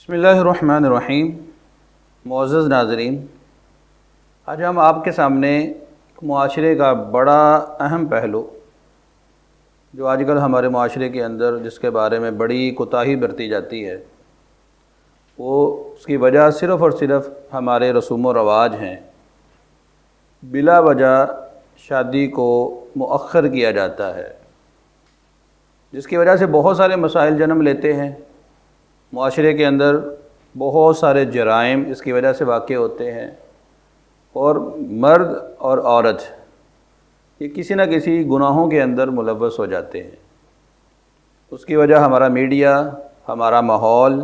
بسم اللہ الرحمن الرحیم۔ معزز ناظرین، آج ہم آپ کے سامنے معاشرے کا بڑا اہم پہلو جو آج کل ہمارے معاشرے کے اندر جس کے بارے میں بڑی کوتاہی برتی جاتی ہے، وہ اس کی وجہ صرف اور صرف ہمارے رسوم و رواج ہیں۔ بلا وجہ شادی کو مؤخر کیا جاتا ہے، جس کی وجہ سے بہت سارے مسائل جنم لیتے ہیں۔ معاشرے کے اندر بہت سارے جرائم اس کی وجہ سے واقع ہوتے ہیں، اور مرد اور عورت یہ کسی نہ کسی گناہوں کے اندر ملوث ہو جاتے ہیں۔ اس کی وجہ ہمارا میڈیا، ہمارا ماحول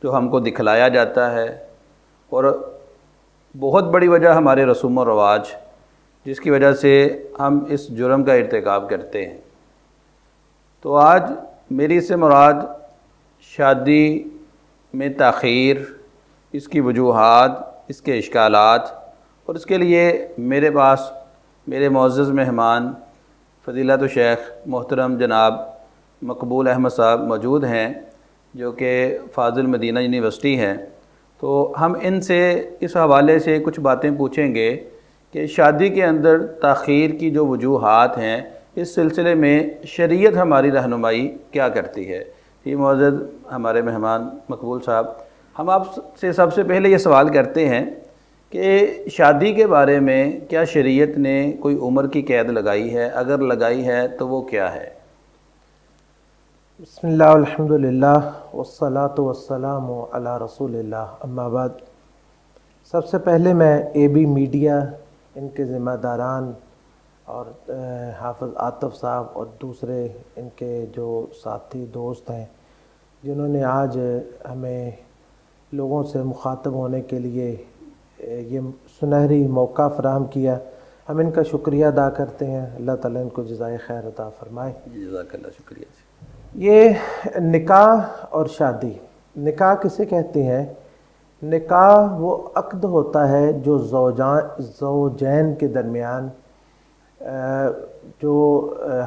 جو ہم کو دکھلایا جاتا ہے، اور بہت بڑی وجہ ہمارے رسوم و رواج جس کی وجہ سے ہم اس جرم کا ارتکاب کرتے ہیں۔ تو آج میری اس سے مراد شادی میں تاخیر، اس کی وجوہات، اس کے اشکالات، اور اس کے لیے میرے پاس میرے معزز مہمان فضیلت الشیخ محترم جناب مقبول احمد صاحب موجود ہیں، جو کہ فاضل مدینہ یونیورسٹی ہیں۔ تو ہم ان سے اس حوالے سے کچھ باتیں پوچھیں گے کہ شادی کے اندر تاخیر کی جو وجوہات ہیں، اس سلسلے میں شریعت ہماری رہنمائی کیا کرتی ہے۔ جی معزز ہمارے مہمان مقبول صاحب، ہم آپ سے سب سے پہلے یہ سوال کرتے ہیں کہ شادی کے بارے میں کیا شریعت نے کوئی عمر کی قید لگائی ہے؟ اگر لگائی ہے تو وہ کیا ہے؟ بسم اللہ الحمدللہ والصلاة والسلام علی رسول اللہ، اما بعد۔ سب سے پہلے میں اے بی میڈیا، ان کے ذمہ داران اور حافظ عاطف صاحب اور دوسرے ان کے جو ساتھی دوست ہیں جنہوں نے آج ہمیں لوگوں سے مخاطب ہونے کے لیے یہ سنہری موقع فراہم کیا، ہم ان کا شکریہ ادا کرتے ہیں۔ اللہ تعالیٰ ان کو جزائے خیر عطا فرمائے۔ جزاک اللہ، شکریہ۔ یہ نکاح اور شادی، نکاح کسے کہتے ہیں؟ نکاح وہ عقد ہوتا ہے جو زوجین کے درمیان جو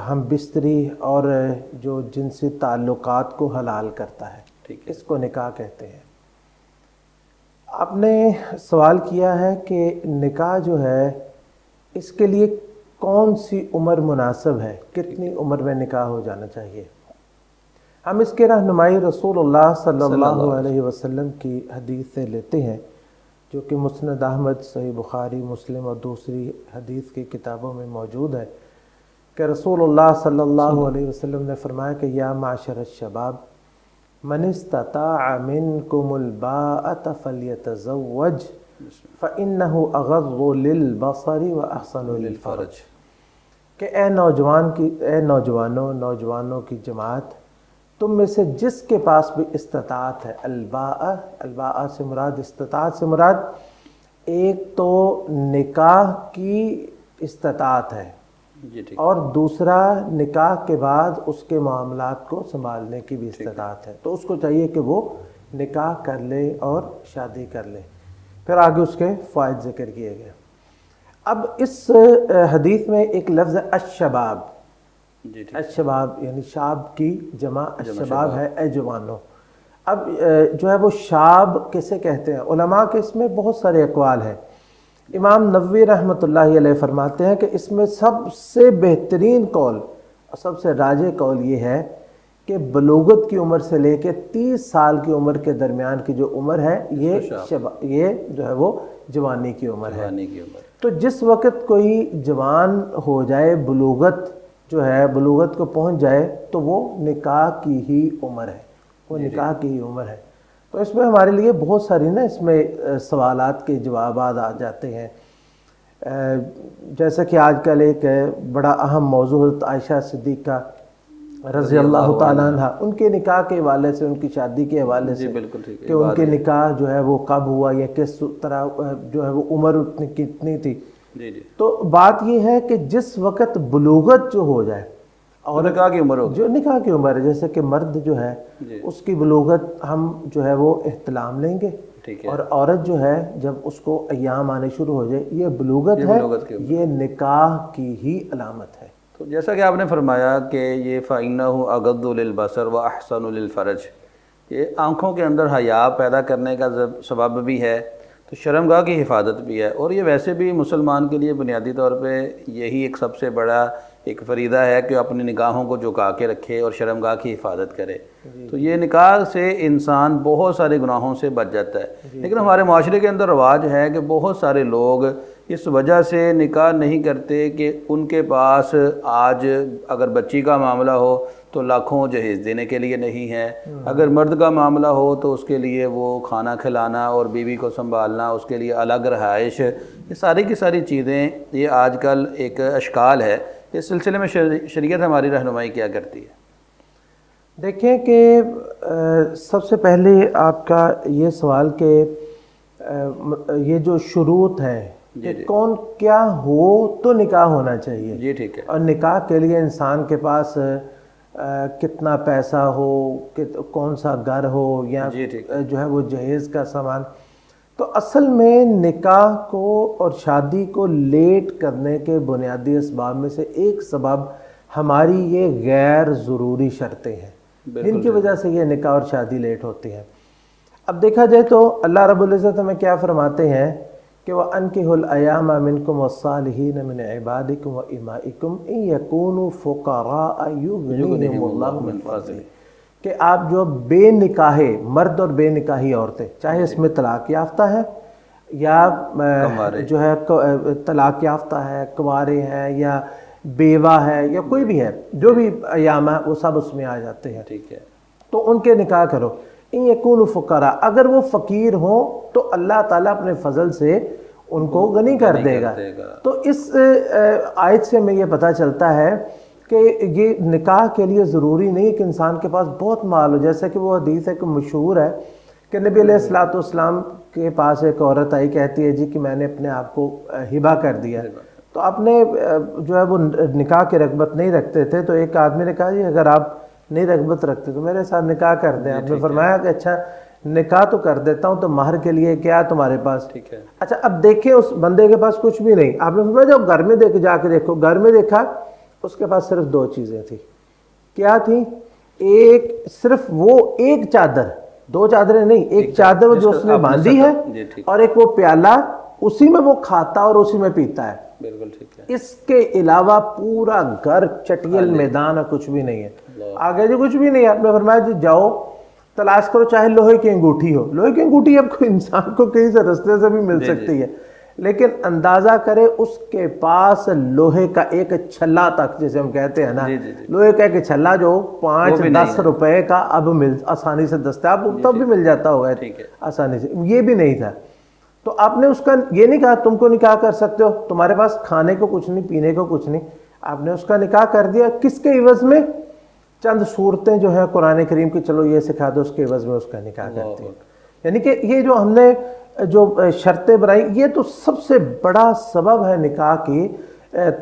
ہم بستری اور جو جنسی تعلقات کو حلال کرتا ہے، اس کو نکاح کہتے ہیں۔ آپ نے سوال کیا ہے کہ نکاح جو ہے اس کے لیے کون سی عمر مناسب ہے، کتنی عمر میں نکاح ہو جانا چاہیے۔ ہم اس کے رہنمائی رسول اللہ صلی اللہ علیہ وسلم کی حدیث سے لیتے ہیں، جو کہ مسند احمد، صحیح بخاری، مسلم اور دوسری حدیث کی کتابوں میں موجود ہے کہ رسول اللہ صلی اللہ علیہ وسلم نے فرمایا کہ یا معشر الشباب من استطاع منکم الباءۃ فلیتزوج فإنہ اغض للبصر واحسن للفرج، کہ اے نوجوانوں کی جماعت، تم میں سے جس کے پاس بھی استطاعت ہے، الباء سے مراد، استطاعت سے مراد ایک تو نکاح کی استطاعت ہے، اور دوسرا نکاح کے بعد اس کے معاملات کو سنبھالنے کی بھی استطاعت ہے، تو اس کو چاہیے کہ وہ نکاح کر لے اور شادی کر لے۔ پھر آگے اس کے فوائد ذکر کیے گئے۔ اب اس حدیث میں ایک لفظ ہے الشباب، الشباب یعنی شاب کی جمع الشباب ہے، اے جوانوں۔ اب جو ہے وہ شاب کسے کہتے ہیں؟ علماء کے اس میں بہت سارے اقوال ہیں۔ امام نووی رحمۃ اللہ علیہ فرماتے ہیں کہ اس میں سب سے بہترین قول اور سب سے راجح قول یہ ہے کہ بلوغت کی عمر سے لے کے 30 سال کی عمر کے درمیان کی جو عمر ہے، یہ جو ہے وہ جوانی کی عمر ہے۔ تو جس وقت کوئی جوان ہو جائے، بلوغت جو ہے بلوغت کو پہنچ جائے، تو وہ نکاح کی ہی عمر ہے، وہ نکاح کی ہی عمر ہے۔ تو اس میں ہمارے لیے بہت ساری اس میں سوالات کے جوابات آ جاتے ہیں، جیسا کہ آج کل ایک بڑا اہم موضوع عائشہ صدیقہ رضی اللہ تعالیٰ عنہ، ان کے نکاح کے حوالے سے، ان کی شادی کے حوالے سے، کہ ان کے نکاح جو ہے وہ کب ہوا یا کس طرح جو ہے وہ عمر کتنی تھی۔ تو بات یہ ہے کہ جس وقت بلوغت جو ہو جائے، اور نکاح کی عمر جو نکاح کی عمر ہے، جیسے کہ مرد جو ہے اس کی بلوغت ہم جو ہے وہ احتلام لیں گے، اور عورت جو ہے جب اس کو ایام آنے شروع ہو جائے، یہ بلوغت ہے، یہ نکاح کی ہی علامت ہے۔ تو جیسا کہ آپ نے فرمایا کہ یہ فَإِنَّهُ أَغَضُّ لِلْبَصَرِ وَأَحْسَنُ لِلْفَرْجِ، یہ آنکھوں کے اندر حیا پیدا کرنے کا سبب بھی ہے، تو شرمگاہ کی حفاظت بھی ہے، اور یہ ویسے بھی مسلمان کے لیے بنیادی طور پہ یہی ایک سب سے بڑا ایک فریضہ ہے کہ اپنی نگاہوں کو جھکا کے رکھے اور شرمگاہ کی حفاظت کرے۔ تو یہ نکاح سے انسان بہت سارے گناہوں سے بچ جاتا ہے، لیکن ہمارے معاشرے کے اندر رواج ہے کہ بہت سارے لوگ اس وجہ سے نکاح نہیں کرتے کہ ان کے پاس آج اگر بچی کا معاملہ ہو تو لاکھوں جہیز دینے کے لیے نہیں ہے، اگر مرد کا معاملہ ہو تو اس کے لیے وہ کھانا کھلانا اور بیوی کو سنبھالنا، اس کے لیے الگ رہائش، یہ ساری کی ساری چیزیں یہ آج کل ایک اشکال ہے۔ اس سلسلے میں شریعت ہماری رہنمائی کیا کرتی ہے؟ دیکھیں کہ سب سے پہلے آپ کا یہ سوال کہ یہ جو شروط ہیں کہ کون کیا ہو تو نکاح ہونا چاہیے، جی ٹھیک ہے، اور نکاح کے لیے انسان کے پاس کتنا پیسہ ہو، کون سا گھر ہو، یا جو ہے وہ جہیز کا سامان۔ تو اصل میں نکاح کو اور شادی کو لیٹ کرنے کے بنیادی اسباب میں سے ایک سبب ہماری یہ غیر ضروری شرطیں ہیں جن کی وجہ سے یہ نکاح اور شادی لیٹ ہوتی ہے۔ اب دیکھا جائے تو اللہ رب العزت ہمیں کیا فرماتے ہیں کہ وَأَنكِحُوا الْأَيَامَ مِنكُمْ وَالصَّالِحِينَ مِنْ عِبَادِكُمْ وَإِمَائِكُمْ إِنْ يَكُونُوا فُقَرَاءَ يُغْنِيهِمُ اللَّهُ مِنْ فَضْلِهِ، کہ آپ جو بے نکاح مرد اور بے نکاحی عورتیں، چاہے اس میں طلاق یافتہ ہے یا جو ہے طلاق یافتہ ہے، کنوارے ہیں یا بیوہ ہے یا کوئی بھی ہے، جو بھی ایام ہے وہ سب اس میں آ جاتے ہیں، ٹھیک ہے، تو ان کے نکاح کرو۔ ان یکونوا فقراء، اگر وہ فقیر ہوں تو اللہ تعالیٰ اپنے فضل سے ان کو غنی کر دے گا۔ تو اس آیت سے ہمیں یہ پتہ چلتا ہے کہ یہ نکاح کے لیے ضروری نہیں کہ انسان کے پاس بہت مال ہو، جیسا کہ وہ حدیث ہے کہ مشہور ہے کہ نبی علیہ السلام کے پاس ایک عورت آئی، کہتی ہے جی کہ میں نے اپنے آپ کو ہبہ کر دیا، تو آپ نے جو ہے وہ نکاح کی رغبت نہیں رکھتے تھے، تو ایک آدمی نے کہا جی اگر آپ نہیں رغبت رکھتے تو میرے ساتھ نکاح کر دیں۔ آپ نے فرمایا کہ اچھا نکاح تو کر دیتا ہوں، تو مہر کے لیے کیا تمہارے پاس؟ ٹھیک ہے، اچھا اب دیکھیں اس بندے کے پاس کچھ بھی نہیں، آپ نے فرمایا جب گھر میں جا کے دیکھو، گھر میں دیکھا اس کے پاس صرف دو چیزیں تھیں۔ کیا تھیں؟ ایک صرف وہ ایک چادر، دو چادریں نہیں، ایک چادر جو اس نے باندھی ہے، اور ایک وہ پیالہ، اسی میں وہ کھاتا اور اسی میں پیتا ہے، بالکل ٹھیک ہے، اس کے علاوہ پورا گھر چٹیل میدان ہے، کچھ بھی نہیں ہے۔ آگے جو کچھ بھی نہیں ہے، آپ نے فرمایا جی جاؤ تلاش کرو، چاہے لوہے کی انگوٹھی ہو، لوہے کی انگوٹھی اب کوئی انسان کو کہیں سے رستے سے بھی مل سکتی ہے، لیکن اندازہ کرے اس کے پاس لوہے کا ایک چھلا تک، جسے ہم کہتے ہیں نا، لوہے کا ایک چھلا جو 5-10 روپے کا اب آسانی سے دستیاب، تب بھی مل جاتا ہوگا آسانی سے، یہ بھی نہیں تھا۔ تو آپ نے اس کا یہ نہیں کہا تم کو نکاح کر سکتے ہو، تمہارے پاس کھانے کو کچھ نہیں، پینے کو کچھ نہیں، آپ نے اس کا نکاح کر دیا، کس کے عوض میں؟ چند صورتیں جو ہے قرآن کریم کی، چلو یہ سکھا دو، اس کے عوض میں اس کا نکاح کرتے ہیں۔ یعنی کہ یہ جو ہم نے جو شرطیں بنائی، یہ تو سب سے بڑا سبب ہے نکاح کی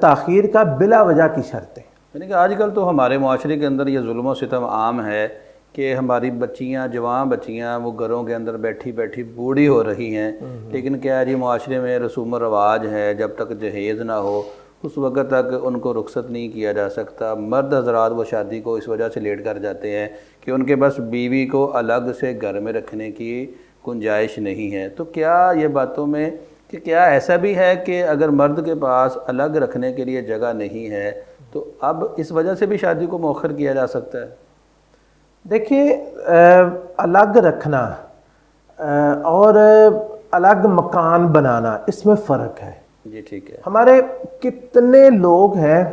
تاخیر کا، بلا وجہ کی شرطیں۔ یعنی کہ آج کل تو ہمارے معاشرے کے اندر یہ ظلم و ستم عام ہے کہ ہماری بچیاں، جوان بچیاں، وہ گھروں کے اندر بیٹھی بیٹھی بوڑھی ہو رہی ہیں، لیکن کیا جی معاشرے میں رسوم و رواج ہے، جب تک جہیز نہ ہو اس وقت تک ان کو رخصت نہیں کیا جا سکتا۔ مرد حضرات وہ شادی کو اس وجہ سے لیٹ کر جاتے ہیں کہ ان کے بس بیوی کو الگ سے گھر میں رکھنے کی گنجائش نہیں ہے۔ تو کیا یہ باتوں میں کہ کیا ایسا بھی ہے کہ اگر مرد کے پاس الگ رکھنے کے لیے جگہ نہیں ہے تو اب اس وجہ سے بھی شادی کو مؤخر کیا جا سکتا ہے؟ دیکھیے الگ رکھنا اور الگ مکان بنانا، اس میں فرق ہے۔ جی ٹھیک ہے، ہمارے کتنے لوگ ہیں،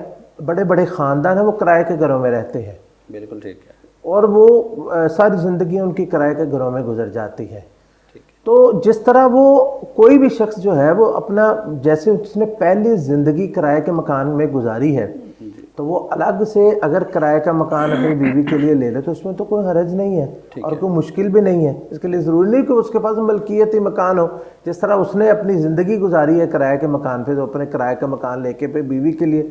بڑے بڑے خاندان ہیں، وہ کرائے کے گھروں میں رہتے ہیں، بالکل ٹھیک ہے، اور وہ ساری زندگی ان کی کرائے کے گھروں میں گزر جاتی ہے۔ تو جس طرح وہ کوئی بھی شخص جو ہے وہ اپنا، جیسے اس نے پہلی زندگی کرائے کے مکان میں گزاری ہے، تو وہ الگ سے اگر کرائے کا مکان اپنی بیوی کے لیے لے لے تو اس میں تو کوئی حرج نہیں ہے اور کوئی مشکل بھی نہیں ہے۔ اس کے لیے ضروری نہیں کہ اس کے پاس ملکیتی مکان ہو، جس طرح اس نے اپنی زندگی گزاری ہے کرائے کے مکان پہ، تو اپنے کرائے کا مکان لے کے پہ بیوی کے لیے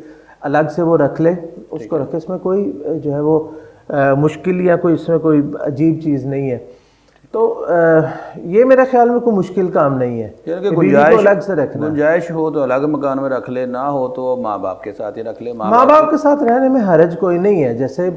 الگ سے وہ رکھ لے، اس کو رکھے، اس میں کوئی جو ہے وہ مشکل یا کوئی اس میں کوئی عجیب چیز نہیں ہے۔ تو یہ میرے خیال میں کوئی مشکل کام نہیں ہے، یعنی کہ گنجائش الگ سے رکھنا، گنجائش ہو تو الگ مکان میں رکھ لے، نہ ہو تو ماں باپ کے ساتھ ہی رکھ لے. ماں باپ کے ساتھ رہنے میں حرج کوئی نہیں ہے. جیسے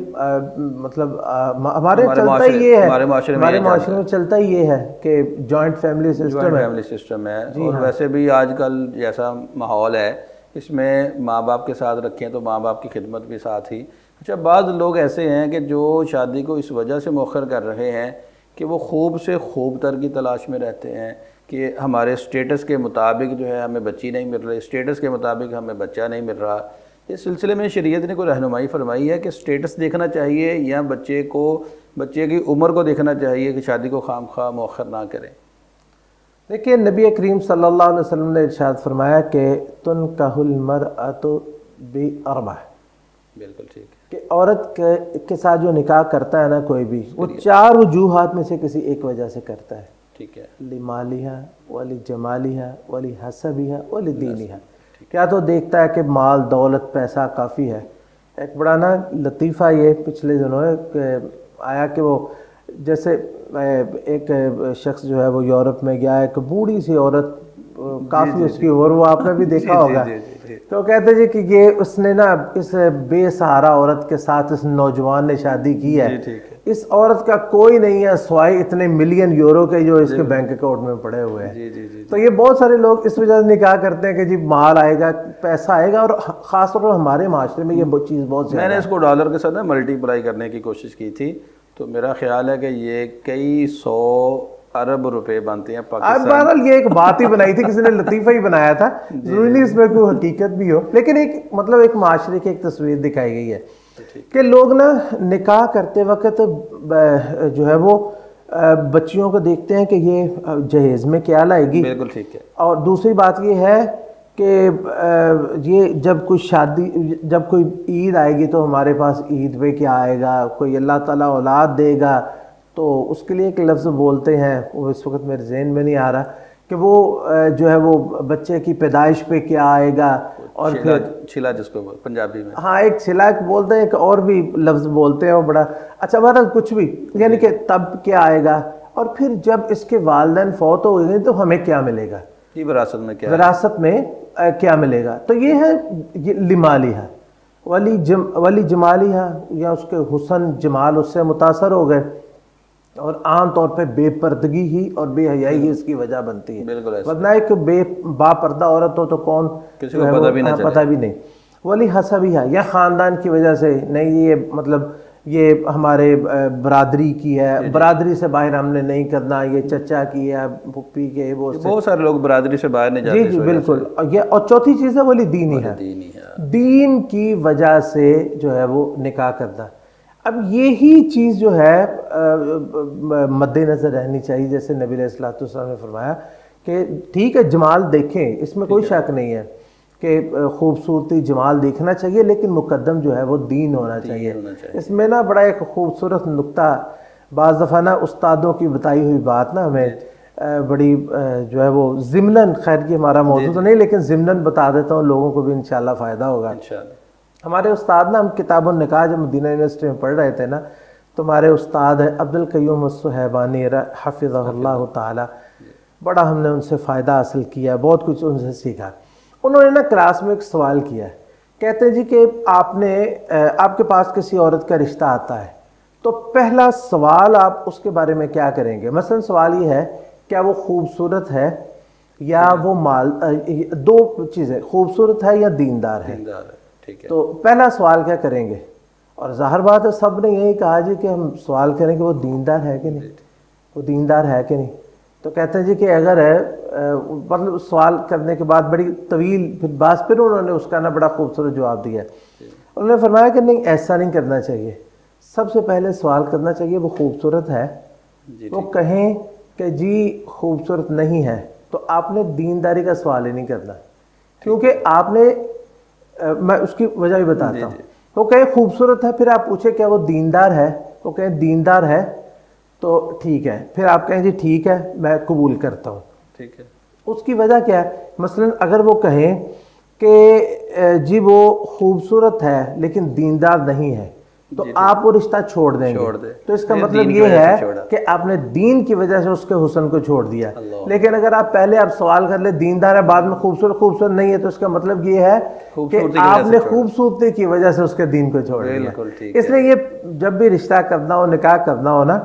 مطلب ہمارے چلتا ہی یہ ہے، ہمارے معاشرے میں چلتا ہی یہ ہے کہ جوائنٹ فیملی سسٹم ہے. اور ویسے بھی آج کل جیسا ماحول ہے اس میں ماں باپ کے ساتھ رکھیں تو ماں باپ کی خدمت بھی ساتھ ہی. اچھا، بعض لوگ ایسے ہیں کہ جو شادی کو اس وجہ سے مؤخر کر رہے ہیں کہ وہ خوب سے خوب تر کی تلاش میں رہتے ہیں کہ ہمارے سٹیٹس کے مطابق جو ہے ہمیں بچی نہیں مل رہی، سٹیٹس کے مطابق ہمیں بچہ نہیں مل رہا. اس سلسلے میں شریعت نے کوئی رہنمائی فرمائی ہے کہ سٹیٹس دیکھنا چاہیے یا بچے کی عمر کو دیکھنا چاہیے کہ شادی کو خام خواہ مؤخر نہ کریں؟ دیکھیے، نبی کریم صلی اللہ علیہ وسلم نے ارشاد فرمایا کہ تنکح المرأۃ باربع. بالکل ٹھیک ہے کہ عورت کے ساتھ جو نکاح کرتا ہے نا کوئی بھی، وہ 4 وجوہات میں سے کسی ایک وجہ سے کرتا ہے. ٹھیک ہے. لمالہا ولجمالہا ولحسبہا ولدینہا. کیا تو دیکھتا ہے کہ مال دولت پیسہ کافی ہے. ایک بڑا نا لطیفہ یہ پچھلے دنوں آیا کہ وہ جیسے ایک شخص جو ہے وہ یورپ میں گیا، ایک بوڑھی سی عورت کافی اس کی عمر، وہ آپ نے بھی دیکھا ہوگا. تو کہتے جی کہ یہ اس نے نا اس بے سہارا عورت کے ساتھ اس نوجوان نے شادی کی ہے. اس عورت کا کوئی نہیں ہے سوائے اتنے ملین یورو کے جو اس کے بینک اکاؤنٹ میں پڑے ہوئے ہیں. تو یہ بہت سارے لوگ اس وجہ سے نکاح کرتے ہیں کہ جی مال آئے گا، پیسہ آئے گا. اور خاص طور پر ہمارے معاشرے میں یہ چیز بہت زیادہ. میں نے اس کو ڈالر کے ساتھ ملٹی پلائی کرنے کی کوشش کی تھی تو میرا خیال ہے کہ یہ کئی 100 ارب روپے بنتے ہیں پاکستان. بہرحال یہ ایک بات ہی بنائی تھی، کسی نے لطیفہ ہی بنایا تھا، ضروری نہیں اس میں کوئی حقیقت بھی ہو، لیکن ایک مطلب ایک معاشرے کی ایک تصویر دکھائی گئی ہے کہ لوگ نا نکاح کرتے وقت جو ہے وہ بچیوں کو دیکھتے ہیں کہ یہ جہیز میں کیا لائے گی. بالکل ٹھیک ہے. اور دوسری بات یہ ہے کہ یہ جب کوئی عید آئے گی تو ہمارے پاس عید پہ کیا آئے گا، کوئی اللہ تعالیٰ اولاد دے گا تو اس کے لیے ایک لفظ بولتے ہیں، وہ اس وقت میرے ذہن میں نہیں آ رہا، کہ وہ جو ہے وہ بچے کی پیدائش پہ کیا آئے گا. اور چھلا جس کو پنجابی میں، ہاں ایک چھلا بولتے ہیں، ایک اور بھی لفظ بولتے ہیں وہ بڑا اچھا. بہرحال کچھ بھی، یعنی کہ تب کیا آئے گا، اور پھر جب اس کے والدین فوت ہو گئے تو ہمیں کیا ملے گا، وراثت میں کیا ملے گا. تو یہ ہے لمالہا ولی جمالہا، یا اس کے حسن جمال اس سے متاثر ہو گئے. اور عام طور پہ بے پردگی ہی اور بے حیائی ہی اس کی وجہ بنتی ہے. ورنہ ایک با پردہ عورت ہو تو کون کسی کو پتہ بھی نہیں. ولی حسبیہ، یا خاندان کی وجہ سے نہیں، یہ مطلب یہ ہمارے برادری کی ہے، برادری سے باہر ہم نے نہیں کرنا، یہ چچا کی ہے، پھپھی کے، وہ بہت سارے لوگ برادری سے باہر نہیں جاتے. جی بالکل. اور چوتھی چیز ہے ولی دینی ہے، دین کی وجہ سے جو ہے وہ نکاح کرنا. اب یہی چیز جو ہے مد نظر رہنی چاہیے، جیسے نبی علیہ الصلوۃ والسلام نے فرمایا کہ ٹھیک ہے جمال دیکھیں، اس میں کوئی شک نہیں ہے کہ خوبصورتی جمال دیکھنا چاہیے، لیکن مقدم جو ہے وہ دین ہونا چاہیے. اس میں نا بڑا ایک خوبصورت نقطہ، بعض دفعہ نا استادوں کی بتائی ہوئی بات نا ہمیں بڑی جو ہے وہ ضمناً، خیر یہ ہمارا موضوع تو نہیں لیکن ضمناً بتا دیتا ہوں، لوگوں کو بھی انشاءاللہ فائدہ ہوگا. ہمارے استاد نا، ہم کتاب النکاح جب مدینہ یونیورسٹی میں پڑھ رہے تھے نا، تو ہمارے استاد ہیں عبد القیوم الصہیبانی حفظہ اللہ تعالی، بڑا ہم نے ان سے فائدہ حاصل کیا، بہت کچھ ان سے سیکھا. انہوں نے نا کلاس میں ایک سوال کیا ہے، کہتے ہیں جی کہ آپ کے پاس کسی عورت کا رشتہ آتا ہے تو پہلا سوال آپ اس کے بارے میں کیا کریں گے؟ مثلا سوال یہ ہے، کیا وہ خوبصورت ہے یا وہ دو چیزیں، خوبصورت ہے یا دیندار ہے. تو پہلا سوال کیا کریں گے؟ اور ظاہر بات ہے سب نے یہی کہا جی کہ ہم سوال کریں کہ وہ دیندار ہے کہ نہیں، وہ دیندار ہے کہ نہیں. تو کہتے ہیں جی کہ اگر ہے، مطلب سوال کرنے کے بعد بڑی طویل پھر انہوں نے اس کا نا بڑا خوبصورت جواب دیا. انہوں نے فرمایا کہ نہیں، ایسا نہیں کرنا چاہیے. سب سے پہلے سوال کرنا چاہیے وہ خوبصورت ہے. وہ کہیں کہ جی خوبصورت نہیں ہے تو آپ نے دینداری کا سوال ہی نہیں کرنا، کیونکہ آپ نے، میں اس کی وجہ بھی بتاتا ہوں. وہ کہیں خوبصورت ہے، پھر آپ پوچھیں کیا وہ دیندار ہے، وہ کہیں دیندار ہے تو ٹھیک ہے، پھر آپ کہیں جی ٹھیک ہے میں قبول کرتا ہوں. ٹھیک ہے. اس کی وجہ کیا ہے؟ مثلا اگر وہ کہیں کہ جی وہ خوبصورت ہے لیکن دیندار نہیں ہے، تو آپ وہ رشتہ چھوڑ دیں گے. تو اس کا مطلب یہ ہے کہ آپ نے دین کی وجہ سے اس کے حسن کو چھوڑ دیا. لیکن اگر آپ پہلے آپ سوال کر لیں دیندار ہے بعد میں خوبصورت نہیں ہے تو اس کا مطلب یہ ہے کہ آپ نے خوبصورتی کی وجہ سے اس کے دین کو چھوڑ دیا. اس لیے یہ جب بھی رشتہ کرنا ہو نکاح کرنا ہو نا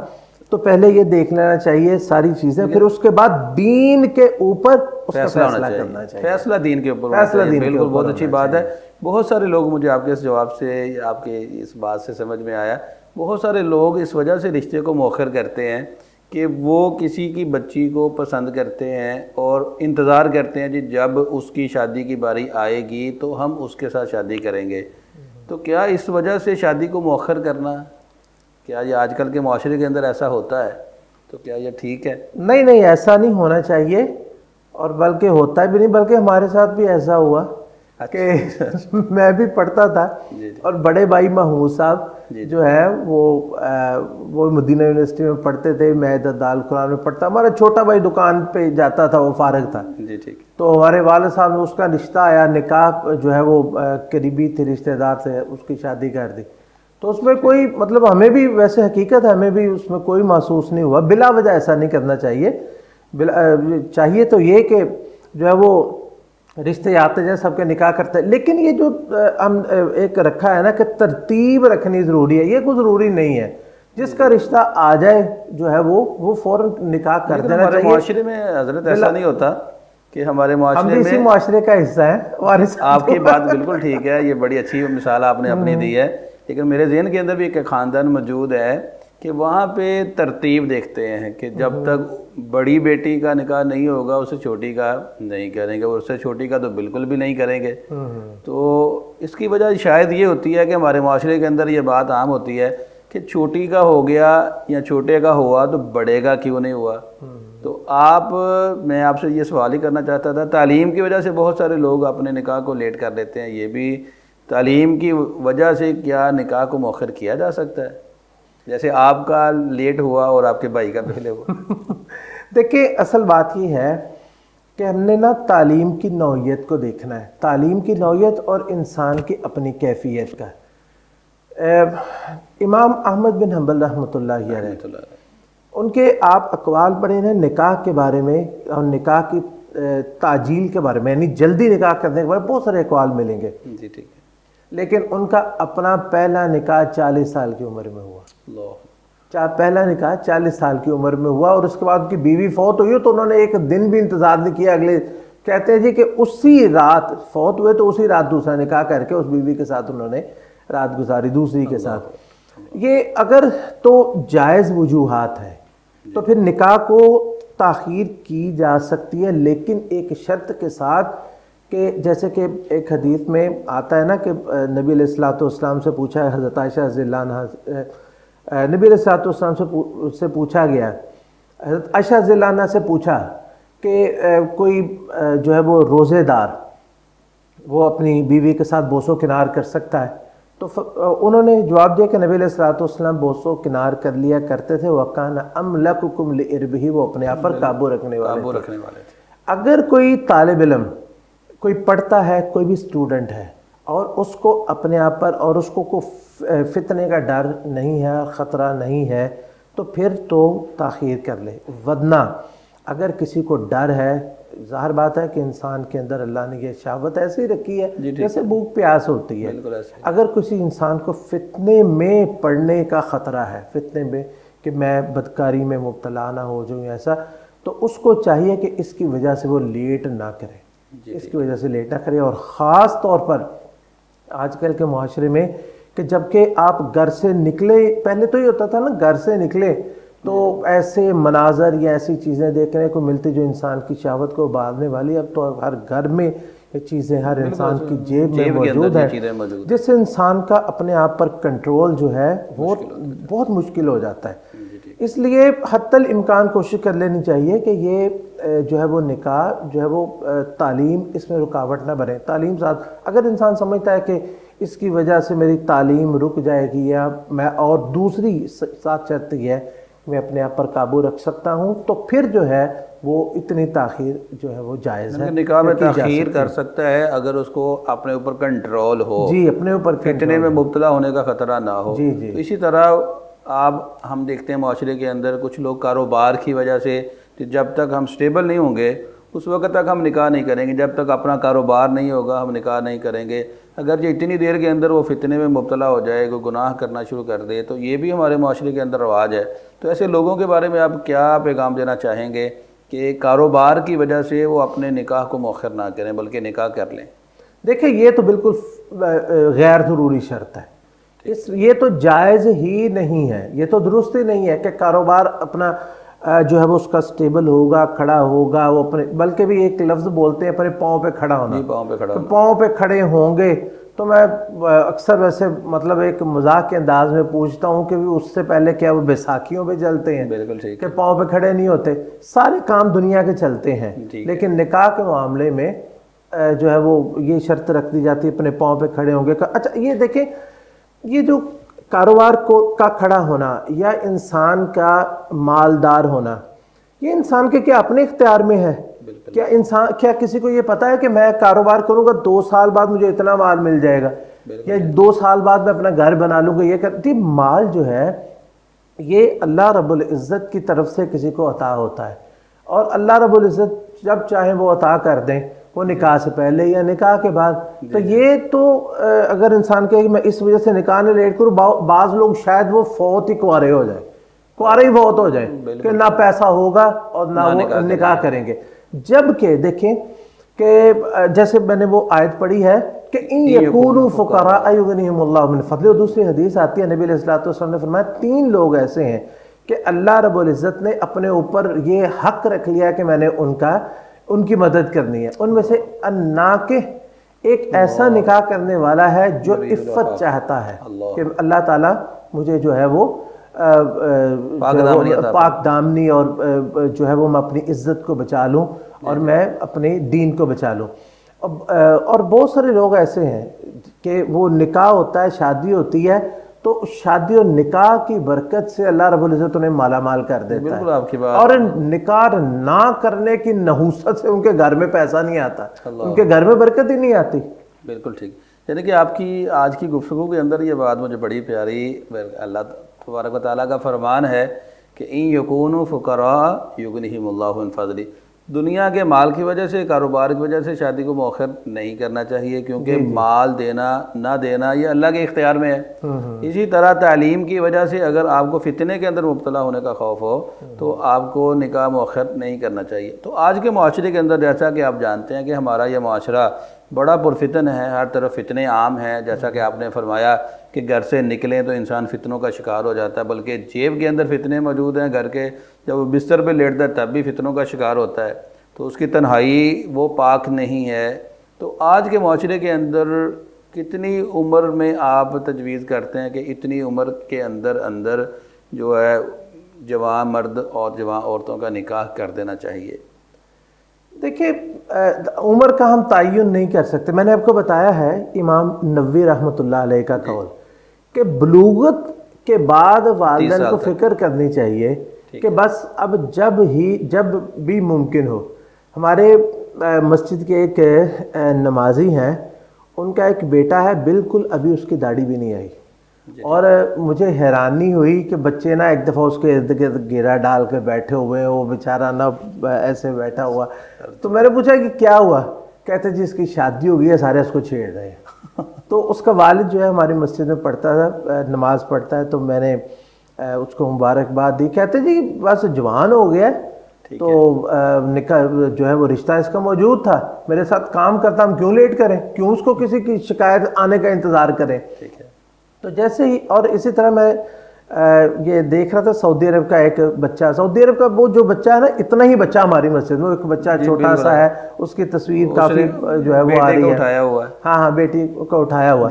تو پہلے یہ دیکھ لینا چاہیے ساری چیزیں, پھر اس کے بعد دین کے اوپر اس کا فیصلہ کرنا چاہیے. فیصلہ دین کے اوپر, بالکل بہت اچھی بات ہے. بہت سارے لوگ, مجھے آپ کے اس جواب سے, آپ کے اس بات سے سمجھ میں آیا, بہت سارے لوگ اس وجہ سے رشتے کو مؤخر کرتے ہیں کہ وہ کسی کی بچی کو پسند کرتے ہیں اور انتظار کرتے ہیں جی جب اس کی شادی کی باری آئے گی تو ہم اس کے ساتھ شادی کریں گے. تو کیا اس وجہ سے شادی کو مؤخر کرنا, کیا یہ آج کل کے معاشرے کے اندر ایسا ہوتا ہے؟ تو کیا یہ ٹھیک ہے؟ نہیں, ایسا نہیں ہونا چاہیے, اور بلکہ ہوتا بھی نہیں, بلکہ ہمارے ساتھ بھی ایسا ہوا کہ میں بھی پڑھتا تھا اور بڑے بھائی محمود صاحب جو ہے وہ مدینہ یونیورسٹی میں پڑھتے تھے, میں دال قرآن میں پڑھتا. ہمارا چھوٹا بھائی دکان پہ جاتا تھا, وہ فارغ تھا. تو ہمارے والد صاحب نے اس کا رشتہ آیا, نکاح جو ہے وہ قریبی تھے, رشتہ دار تھے, اس کی شادی کر دی. تو اس میں کوئی مطلب ہمیں بھی ویسے حقیقت ہمیں بھی اس میں کوئی محسوس نہیں ہوا. بلا وجہ ایسا نہیں کرنا چاہیے. چاہیے تو یہ کہ جو ہے وہ رشتے آتے جائیں, سب کے نکاح کرتے ہیں, لیکن یہ جو ہم ایک رکھا ہے نا کہ ترتیب رکھنی ضروری ہے, یہ کوئی ضروری نہیں ہے. جس کا رشتہ آ جائے جو ہے وہ فوراً نکاح کر دینا چاہیے. معاشرے میں حضرت ایسا نہیں ہوتا کہ ہمارے معاشرے میں, ہم اسی معاشرے کا حصہ ہیں. آپ کی بات بالکل ٹھیک ہے, یہ بڑی اچھی مثال آپ نے اپنی دی ہے. لیکن میرے ذہن کے اندر بھی ایک خاندان موجود ہے کہ وہاں پہ ترتیب دیکھتے ہیں کہ جب تک بڑی بیٹی کا نکاح نہیں ہوگا اسے چھوٹی کا نہیں کریں گے, اور اس سے چھوٹی کا تو بالکل بھی نہیں کریں گے. تو اس کی وجہ شاید یہ ہوتی ہے کہ ہمارے معاشرے کے اندر یہ بات عام ہوتی ہے کہ چھوٹی کا ہو گیا یا چھوٹے کا ہوا تو بڑے کا کیوں نہیں ہوا. تو میں آپ سے یہ سوال ہی کرنا چاہتا تھا, تعلیم کی وجہ سے بہت سارے لوگ اپنے نکاح کو لیٹ کر لیتے ہیں, یہ بھی تعلیم کی وجہ سے کیا نکاح کو مؤخر کیا جا سکتا ہے, جیسے آپ کا لیٹ ہوا اور آپ کے بھائی کا پہلے ہوا؟ دیکھیں اصل بات یہ ہے کہ ہم نے نا تعلیم کی نوعیت کو دیکھنا ہے, تعلیم کی نوعیت اور انسان کی اپنی کیفیت کا. امام احمد بن حنبل رحمۃ اللہ علیہ, ان کے آپ اقوال پڑھیں ہیں نکاح کے بارے میں اور نکاح کی تعجیل کے بارے میں, یعنی جلدی نکاح کرنے کے بارے میں بہت سارے اقوال ملیں گے. جی ٹھیک ہے. لیکن ان کا اپنا پہلا نکاح 40 سال کی عمر میں ہوا. پہلا نکاح 40 سال کی عمر میں ہوا, اور اس کے بعد ان کی بیوی فوت ہوئی تو انہوں نے ایک دن بھی انتظار نہیں کیا. اگلے کہتے ہیں جی کہ اسی رات فوت ہوئے تو اسی رات دوسرا نکاح کر کے اس بیوی کے ساتھ انہوں نے رات گزاری دوسری کے ساتھ. یہ اگر تو جائز وجوہات ہے تو پھر نکاح کو تاخیر کی جا سکتی ہے, لیکن ایک شرط کے ساتھ کہ جیسے کہ ایک حدیث میں آتا ہے نا کہ نبی علیہ الصلوۃ والسلام سے پوچھا ہے, حضرت عائشہ رضی اللہ عنہا, نبی علیہ الصلوۃ والسلام سے پوچھا گیا, حضرت عائشہ رضی اللہ عنہا سے پوچھا کہ کوئی جو ہے وہ روزے دار وہ اپنی بیوی کے ساتھ بوس و کنار کر سکتا ہے؟ تو انہوں نے جواب دیا کہ نبی علیہ الصلوۃ والسلام بوس و کنار کر لیا کرتے تھے, وَكَانَ أَمْلَكُكُمْ لِإِرْبِهِ, وہ اپنے آپ پر قابو رکھنے والے تھے. اگر کوئی طالب علم کوئی پڑھتا ہے, کوئی بھی اسٹوڈنٹ ہے, اور اس کو اپنے آپ پر اور اس کو فتنے کا ڈر نہیں ہے, خطرہ نہیں ہے, تو پھر تو تاخیر کر لے. ورنہ اگر کسی کو ڈر ہے, ظاہر بات ہے کہ انسان کے اندر اللہ نے یہ شہوت ایسے ہی رکھی ہے جیسے بھوک پیاس ہوتی ہے. اگر کسی انسان کو فتنے میں پڑنے کا خطرہ ہے, فتنے میں کہ میں بدکاری میں مبتلا نہ ہو جاؤں ایسا, تو اس کو چاہیے کہ اس کی وجہ سے وہ لیٹ نہ کرے, اس کی وجہ سے لیٹ نہ کرے. اور خاص طور پر آج کل کے معاشرے میں کہ جب کہ آپ گھر سے نکلے, پہلے تو یہ ہوتا تھا نا گھر سے نکلے تو ایسے مناظر یا ایسی چیزیں دیکھنے کو ملتی جو انسان کی شہوت کو ابالنے والی. اب تو ہر گھر میں یہ چیزیں ہر انسان کی جیب میں موجود ہیں, جس سے انسان کا اپنے آپ پر کنٹرول جو ہے وہ بہت مشکل ہو جاتا ہے. اس لیے حتی الامکان کوشش کر لینی چاہیے کہ یہ جو ہے وہ نکاح جو ہے وہ تعلیم اس میں رکاوٹ نہ بنے. تعلیم ساتھ اگر انسان سمجھتا ہے کہ اس کی وجہ سے میری تعلیم رک جائے گی, یا میں, اور دوسری ساتھ شرط یہ ہے میں اپنے آپ پر قابو رکھ سکتا ہوں تو پھر جو ہے وہ اتنی تاخیر جو ہے وہ جائز ہے. نکاح میں تاخیر کر سکتا ہے اگر اس کو اپنے اوپر کنٹرول ہو, جی اپنے اوپر فتنے میں مبتلا ہونے کا خطرہ نہ ہو. جی جی. اسی طرح ہم دیکھتے ہیں معاشرے کے اندر کچھ لوگ کاروبار کی وجہ سے جب تک ہم سٹیبل نہیں ہوں گے اس وقت تک ہم نکاح نہیں کریں گے, جب تک اپنا کاروبار نہیں ہوگا ہم نکاح نہیں کریں گے. اگر جو اتنی دیر کے اندر وہ فتنے میں مبتلا ہو جائے, کوئی گناہ کرنا شروع کر دے, تو یہ بھی ہمارے معاشرے کے اندر رواج ہے. تو ایسے لوگوں کے بارے میں آپ کیا پیغام دینا چاہیں گے کہ کاروبار کی وجہ سے وہ اپنے نکاح کو مؤخر نہ کریں بلکہ نکاح کر لیں؟ دیکھیں یہ تو بالکل غیر ضروری شرط ہے, یہ تو جائز ہی نہیں ہے, یہ تو درست ہی نہیں ہے کہ کاروبار اپنا جو ہے وہ اس کا سٹیبل ہوگا, کھڑا ہوگا, وہ اپنے بلکہ بھی ایک لفظ بولتے ہیں اپنے پاؤں پہ کھڑا ہونا. پاؤں پہ کھڑے ہوں گے تو میں اکثر ویسے مطلب ایک مذاق کے انداز میں پوچھتا ہوں کہ اس سے پہلے کیا وہ بیساکھیوں پہ چلتے ہیں؟ بالکل ٹھیک کہ پاؤں پہ کھڑے نہیں ہوتے, سارے کام دنیا کے چلتے ہیں, لیکن نکاح کے معاملے میں جو ہے وہ یہ شرط رکھ دی جاتی ہے اپنے پاؤں پہ کھڑے ہوں گے. اچھا یہ دیکھیں, یہ جو کاروبار کا کھڑا ہونا یا انسان کا مالدار ہونا, یہ انسان کے کیا اپنے اختیار میں ہے؟ کیا کسی کو یہ پتا ہے کہ میں کاروبار کروں گا 2 سال بعد مجھے اتنا مال مل جائے گا, یا 2 سال بعد میں اپنا گھر بنا لوں گا؟ یہ کرتی مال جو ہے یہ اللہ رب العزت کی طرف سے کسی کو عطا ہوتا ہے, اور اللہ رب العزت جب چاہیں وہ عطا کر دیں, وہ نکاح سے پہلے یا نکاح کے بعد. تو یہ تو اگر انسان کہے کہ میں اس وجہ سے نکاح نہ لیٹ کروں, بعض لوگ شاید وہ فوت ہی کنوارے ہو جائیں, کنوارے ہی فوت ہو جائیں کہ نہ پیسہ ہوگا اور نہ وہ نکاح کریں گے. جبکہ دیکھیں کہ جیسے میں نے وہ آیت پڑھی ہے کہ ان یکونوا فقراء یغنیہم اللہ من فضلہ, اور دوسری حدیث آتی ہے نبی علیہ الصلوۃ والسلام نے فرمایا 3 لوگ ایسے ہیں کہ اللہ رب العزت نے اپنے اوپر یہ حق رکھ لیا کہ میں نے ان کی مدد کرنی ہے. ان میں سے الناکح, ایک ایسا نکاح کرنے والا ہے جو عفت چاہتا ہے کہ اللہ تعالیٰ مجھے جو ہے وہ پاک دامنی اور جو ہے وہ میں اپنی عزت کو بچا لوں اور میں اپنے دین کو بچا لوں. اور بہت سارے لوگ ایسے ہیں کہ وہ نکاح ہوتا ہے, شادی ہوتی ہے, تو شادی اور نکاح کی برکت سے اللہ رب العزت انہیں مالا مال کر دیتا ہے, اور نکاح نہ کرنے کی نحوست سے ان کے گھر میں پیسہ نہیں آتا, ان کے گھر میں برکت ہی نہیں آتی. بالکل ٹھیک. یعنی کہ آپ کی آج کی گفتگو کے اندر یہ بات مجھے بڑی پیاری, اللہ تبارک و تعالیٰ کا فرمان ہے کہ ان یکونوا فقراء یغنیہم اللہ من فضلہ, دنیا کے مال کی وجہ سے, کاروبار کی وجہ سے شادی کو مؤخر نہیں کرنا چاہیے, کیونکہ مال دینا نہ دینا یہ اللہ کے اختیار میں ہے. اسی طرح تعلیم کی وجہ سے اگر آپ کو فتنے کے اندر مبتلا ہونے کا خوف ہو تو آپ کو نکاح مؤخر نہیں کرنا چاہیے. تو آج کے معاشرے کے اندر جیسا کہ آپ جانتے ہیں کہ ہمارا یہ معاشرہ بڑا پرفتن ہے, ہر طرف فتنے عام ہیں, جیسا کہ آپ نے فرمایا کہ گھر سے نکلیں تو انسان فتنوں کا شکار ہو جاتا ہے, بلکہ جیب کے اندر فتنے موجود ہیں, گھر کے جب وہ بستر پہ لیٹتا ہے تب بھی فتنوں کا شکار ہوتا ہے, تو اس کی تنہائی وہ پاک نہیں ہے. تو آج کے معاشرے کے اندر کتنی عمر میں آپ تجویز کرتے ہیں کہ اتنی عمر کے اندر جو ہے جوان مرد اور جوان عورتوں کا نکاح کر دینا چاہیے؟ دیکھیں عمر کا ہم تعین نہیں کر سکتے. میں نے آپ کو بتایا ہے امام نووی رحمۃ اللہ علیہ کا قول کہ بلوغت کے بعد والدین کو فکر کرنی چاہیے کہ بس اب جب بھی ممکن ہو. ہمارے مسجد کے ایک نمازی ہیں, ان کا ایک بیٹا ہے, بالکل ابھی اس کی داڑھی بھی نہیں آئی, اور مجھے حیرانی ہوئی کہ بچے نا ایک دفعہ اس کے ارد گرد گیرا ڈال کے بیٹھے ہوئے ہیں, وہ بیچارہ نا ایسے بیٹھا ہوا. تو میں نے پوچھا کہ کیا ہوا؟ کہتے جی اس کی شادی ہو گئی ہے, سارے اس کو چھیڑ رہے ہیں. تو اس کا والد جو ہے ہماری مسجد میں پڑھتا تھا, نماز پڑھتا ہے, تو میں نے اس کو مبارکباد دی. کہتے جی بس جوان ہو گیا ہے, تو نکاح جو ہے وہ رشتہ اس کا موجود تھا, میرے ساتھ کام کرتا, ہم کیوں لیٹ کریں, کیوں اس کو کسی کی شکایت آنے کا انتظار کریں. تو جیسے ہی, اور اسی طرح میں یہ دیکھ رہا تھا سعودی عرب کا ایک بچہ, سعودی عرب کا وہ جو بچہ ہے نا, اتنا ہی بچہ ہماری مسجد میں, ایک بچہ چھوٹا سا ہے, اس کی تصویر کافی جو ہے وہ آ رہی ہے, ہاں بیٹی کو اٹھایا ہوا.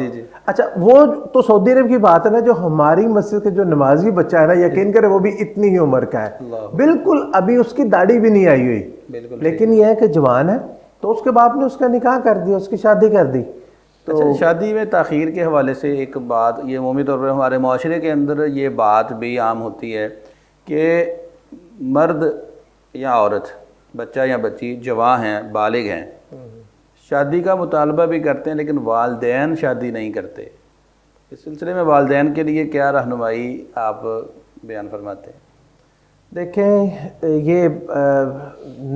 اچھا وہ تو سعودی عرب کی بات ہے نا, جو ہماری مسجد کے جو نمازی بچہ ہے نا, یقین کرے وہ بھی اتنی ہی عمر کا ہے, بالکل ابھی اس کی داڑھی بھی نہیں آئی ہوئی, لیکن یہ ہے کہ جوان ہے. تو اس کے باپ نے اس کا نکاح کر دیا, اس کی شادی کر دی. اچھا, شادی میں تاخیر کے حوالے سے ایک بات, یہ عمومی طور پر ہمارے معاشرے کے اندر یہ بات بھی عام ہوتی ہے کہ مرد یا عورت، بچہ یا بچی جواں ہیں، بالغ ہیں، شادی کا مطالبہ بھی کرتے ہیں لیکن والدین شادی نہیں کرتے، اس سلسلے میں والدین کے لیے کیا رہنمائی آپ بیان فرماتے ہیں؟ دیکھیں یہ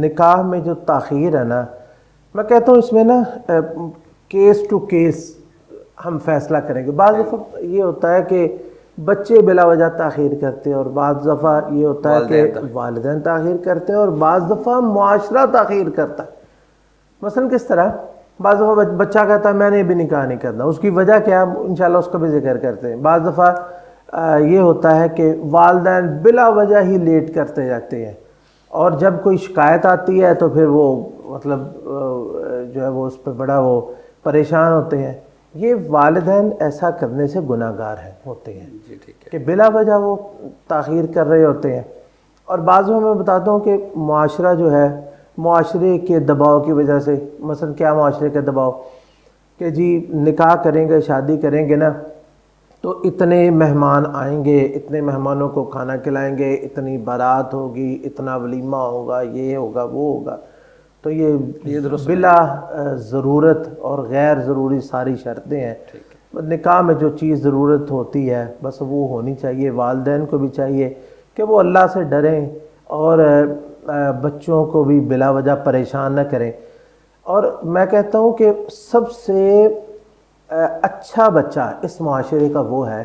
نکاح میں جو تاخیر ہے نا، میں کہتا ہوں اس میں نا کیس ٹو کیس ہم فیصلہ کریں گے۔ بعض دفعہ یہ ہوتا ہے کہ بچے بلا وجہ تاخیر کرتے ہیں، اور بعض دفعہ یہ ہوتا ہے کہ والدین تاخیر کرتے ہیں، اور بعض دفعہ معاشرہ تاخیر کرتا ہے۔ مثلا کس طرح؟ بعض دفعہ بچہ کہتا ہے میں نے بھی نکاح نہیں کرنا، اس کی وجہ کیا ہے انشاءاللہ اس کا بھی ذکر کرتے ہیں۔ بعض دفعہ یہ ہوتا ہے کہ والدین بلا وجہ ہی لیٹ کرتے جاتے ہیں، اور جب کوئی شکایت آتی ہے تو پھر وہ مطلب جو ہے وہ اس پہ بڑا وہ پریشان ہوتے ہیں۔ یہ والدین ایسا کرنے سے گناہ گار ہوتے ہیں کہ بلا وجہ وہ تاخیر کر رہے ہوتے ہیں۔ اور بعضوں میں بتاتا ہوں کہ معاشرہ جو ہے، معاشرے کے دباؤ کی وجہ سے، مثلا کیا معاشرے کا دباؤ کہ جی نکاح کریں گے، شادی کریں گے نا تو اتنے مہمان آئیں گے، اتنے مہمانوں کو کھانا کھلائیں گے، اتنی بارات ہوگی، اتنا ولیمہ ہوگا، یہ ہوگا وہ ہوگا، تو یہ بلا ضرورت اور غیر ضروری ساری شرطیں ہیں۔ نکاح میں جو چیز ضرورت ہوتی ہے بس وہ ہونی چاہیے۔ والدین کو بھی چاہیے کہ وہ اللہ سے ڈریں اور بچوں کو بھی بلا وجہ پریشان نہ کریں۔ اور میں کہتا ہوں کہ سب سے اچھا بچہ اس معاشرے کا وہ ہے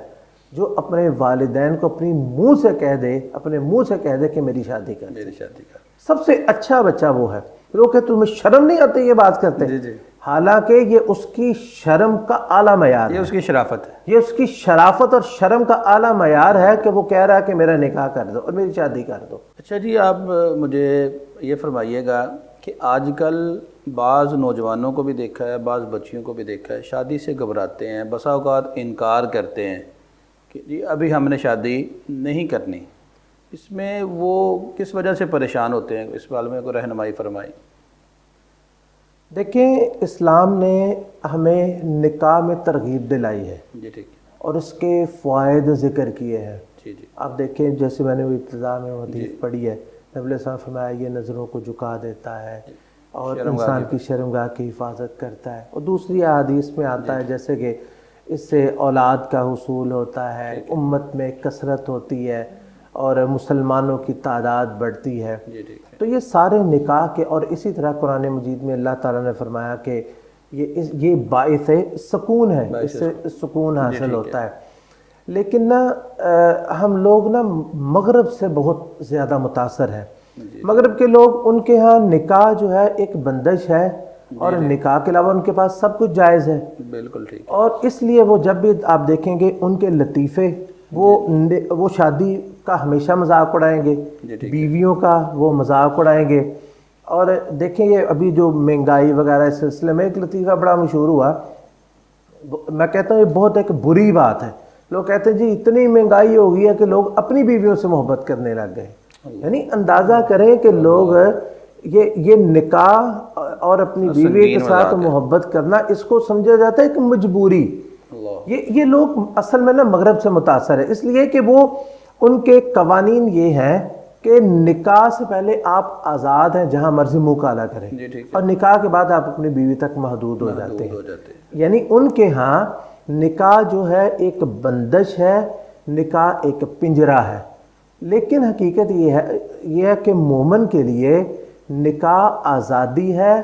جو اپنے والدین کو اپنی منہ سے کہہ دے، اپنے منہ سے کہہ دے کہ میری شادی کر، میری شادی کر۔ سب سے اچھا بچہ وہ ہے۔ لوگ کہ تمہیں شرم نہیں آتی یہ بات کرتے ہیں، حالانکہ یہ اس کی شرم کا اعلیٰ معیار ہے، یہ اس کی شرافت ہے، یہ اس کی شرافت اور شرم کا اعلیٰ معیار ہے کہ وہ کہہ رہا ہے کہ میرا نکاح کر دو اور میری شادی کر دو۔ اچھا جی، آپ مجھے یہ فرمائیے گا کہ آج کل بعض نوجوانوں کو بھی دیکھا ہے، بعض بچیوں کو بھی دیکھا ہے، شادی سے گھبراتے ہیں، بسا اوقات انکار کرتے ہیں کہ جی ابھی ہم نے شادی نہیں کرنی۔ اس میں وہ کس وجہ سے پریشان ہوتے ہیں؟ اس بارے میں کوئی رہنمائی فرمائی۔ دیکھیں اسلام نے ہمیں نکاح میں ترغیب دلائی ہے، جی ٹھیک، اور اس کے فوائد ذکر کیے ہیں۔ جی جی، آپ دیکھیں جیسے میں نے وہ ابتدا میں حدیث پڑھی ہے، نبی علیہ السلام فرمایا یہ نظروں کو جھکا دیتا ہے اور انسان کی شرمگاہ کی حفاظت کرتا ہے۔ اور دوسری احادیث میں آتا ہے جیسے کہ اس سے اولاد کا حصول ہوتا ہے، امت میں کثرت ہوتی ہے اور مسلمانوں کی تعداد بڑھتی ہے۔ تو یہ سارے نکاح کے، اور اسی طرح قرآن مجید میں اللہ تعالیٰ نے فرمایا کہ یہ باعث سکون ہے، اس سے سکون حاصل ہوتا ہے۔ لیکن نا ہم لوگ نا مغرب سے بہت زیادہ متاثر ہیں۔ مغرب کے لوگ، ان کے ہاں نکاح جو ہے ایک بندش ہے، اور نکاح کے علاوہ ان کے پاس سب کچھ جائز ہے۔ بالکل ٹھیک۔ اور اس لیے وہ جب بھی آپ دیکھیں گے ان کے لطیفے، وہ شادی کا ہمیشہ مذاق اڑائیں گے، بیویوں کا وہ مذاق اڑائیں گے۔ اور دیکھیں یہ ابھی جو مہنگائی وغیرہ اس سلسلے میں ایک لطیفہ بڑا مشہور ہوا، میں کہتا ہوں یہ بہت ایک بری بات ہے۔ لوگ کہتے ہیں جی اتنی مہنگائی ہو گئی ہے کہ لوگ اپنی بیویوں سے محبت کرنے لگ گئے۔ یعنی اندازہ کریں کہ لوگ یہ نکاح اور اپنی بیوی کے ساتھ محبت کرنا، اس کو سمجھا جاتا ہے کہ مجبوری۔ یہ لوگ اصل میں نا مغرب سے متاثر ہے، اس لیے کہ وہ ان کے قوانین یہ ہیں کہ نکاح سے پہلے آپ آزاد ہیں، جہاں مرضی منہ کالا کریں، اور نکاح کے بعد آپ اپنی بیوی تک محدود ہو جاتے ہیں۔ یعنی ان کے ہاں نکاح جو ہے ایک بندش ہے، نکاح ایک پنجرہ ہے۔ لیکن حقیقت یہ ہے کہ مومن کے لیے نکاح آزادی ہے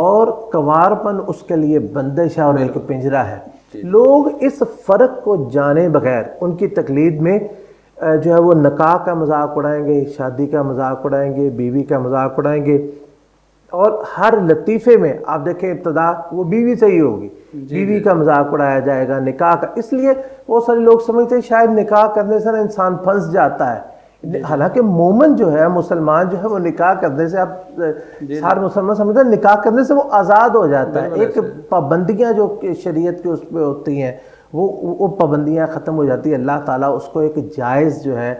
اور کنوارپن اس کے لیے بندش ہے اور ایک پنجرہ ہے۔ لوگ اس فرق کو جانے بغیر ان کی تقلید میں جو ہے وہ نکاح کا مذاق اڑائیں گے، شادی کا مذاق اڑائیں گے، بیوی کا مذاق اڑائیں گے، اور ہر لطیفے میں آپ دیکھیں ابتدا وہ بیوی سے ہی ہوگی، بیوی کا مذاق اڑایا جائے گا، نکاح کا۔ اس لیے بہت سارے لوگ سمجھتے ہیں شاید نکاح کرنے سے انسان پھنس جاتا ہے، حالانکہ مومن جو ہے، مسلمان جو ہے، وہ نکاح کرنے سے، آپ ہر مسلمان سمجھتے ہیں نکاح کرنے سے وہ آزاد ہو جاتا ہے۔ ایک پابندیاں جو شریعت کے اس پہ ہوتی ہیں وہ پابندیاں ختم ہو جاتی ہیں۔ اللہ تعالیٰ اس کو ایک جائز جو ہے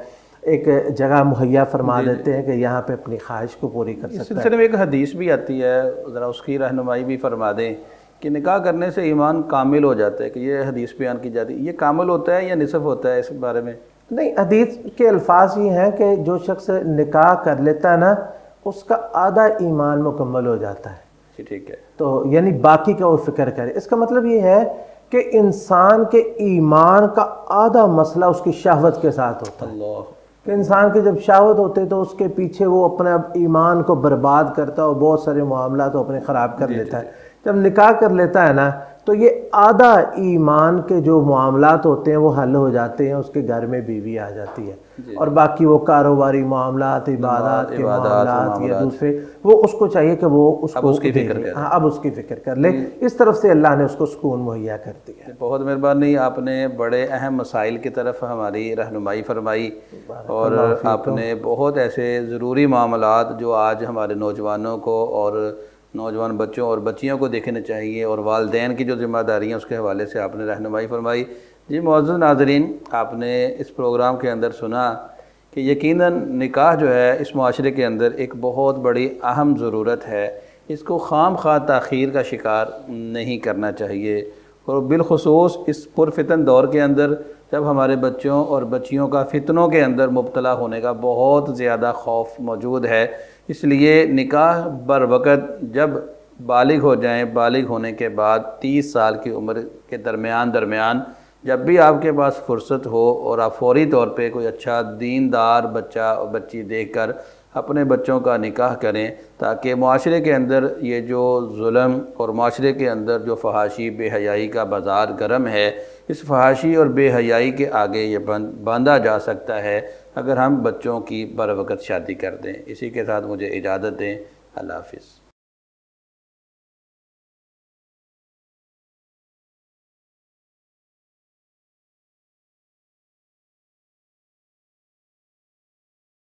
ایک جگہ مہیا فرما دیتے ہیں کہ یہاں پہ اپنی خواہش کو پوری کر سکتا ہے۔ اس سلسلے میں ایک حدیث بھی آتی ہے، ذرا اس کی رہنمائی بھی فرما دیں کہ نکاح کرنے سے ایمان کامل ہو جاتا ہے، کہ یہ حدیث بیان کی جاتی ہے، یہ کامل ہوتا ہے یا نصف ہوتا ہے؟ اس بارے میں نہیں، حدیث کے الفاظ یہ ہیں کہ جو شخص نکاح کر لیتا ہے نا اس کا آدھا ایمان مکمل ہو جاتا ہے. ٹھیک ہے. تو یعنی باقی کا وہ فکر کرے. اس کا مطلب یہ ہے کہ انسان کے ایمان کا آدھا مسئلہ اس کی شہوت کے ساتھ ہوتا ہے. اللہ. کہ انسان کی جب شہوت ہوتے تو اس کے پیچھے وہ اپنے ایمان کو برباد کرتا ہے اور بہت سارے معاملات وہ اپنے خراب کر لیتا ہے. جب نکاح کر لیتا ہے نا تو یہ آدھا ایمان کے جو معاملات ہوتے ہیں وہ حل ہو جاتے ہیں. اس کے گھر میں بیوی آ جاتی ہے اور باقی وہ کاروباری معاملات، عبادات کے معاملات یا دوسرے، وہ اس کو چاہیے کہ وہ اس کو اب اس کی فکر کر لے. اس طرف سے اللہ نے اس کو سکون مہیا کر دیا. بہت مہربانی، آپ نے بڑے اہم مسائل کی طرف ہماری رہنمائی فرمائی اور آپ نے بہت ایسے ضروری معاملات جو آج ہمارے نوجوانوں کو اور نوجوان بچوں اور بچیوں کو دیکھنا چاہیے اور والدین کی جو ذمہ داریاں اس کے حوالے سے آپ نے رہنمائی فرمائی. جی معزز ناظرین، آپ نے اس پروگرام کے اندر سنا کہ یقیناً نکاح جو ہے اس معاشرے کے اندر ایک بہت بڑی اہم ضرورت ہے. اس کو خام خواہ تاخیر کا شکار نہیں کرنا چاہیے، اور بالخصوص اس پرفتن دور کے اندر جب ہمارے بچوں اور بچیوں کا فتنوں کے اندر مبتلا ہونے کا بہت زیادہ خوف موجود ہے. اس لیے نکاح بر وقت جب بالغ ہو جائیں، بالغ ہونے کے بعد 30 سال کی عمر کے درمیان جب بھی آپ کے پاس فرصت ہو اور آپ فوری طور پہ کوئی اچھا دیندار بچہ اور بچی دیکھ کر اپنے بچوں کا نکاح کریں، تاکہ معاشرے کے اندر یہ جو ظلم اور معاشرے کے اندر جو فحاشی بے حیائی کا بازار گرم ہے، اس فحاشی اور بے حیائی کے آگے یہ باندھا جا سکتا ہے اگر ہم بچوں کی بر وقت شادی کر دیں. اسی کے ساتھ مجھے اجازت دیں. اللہ حافظ.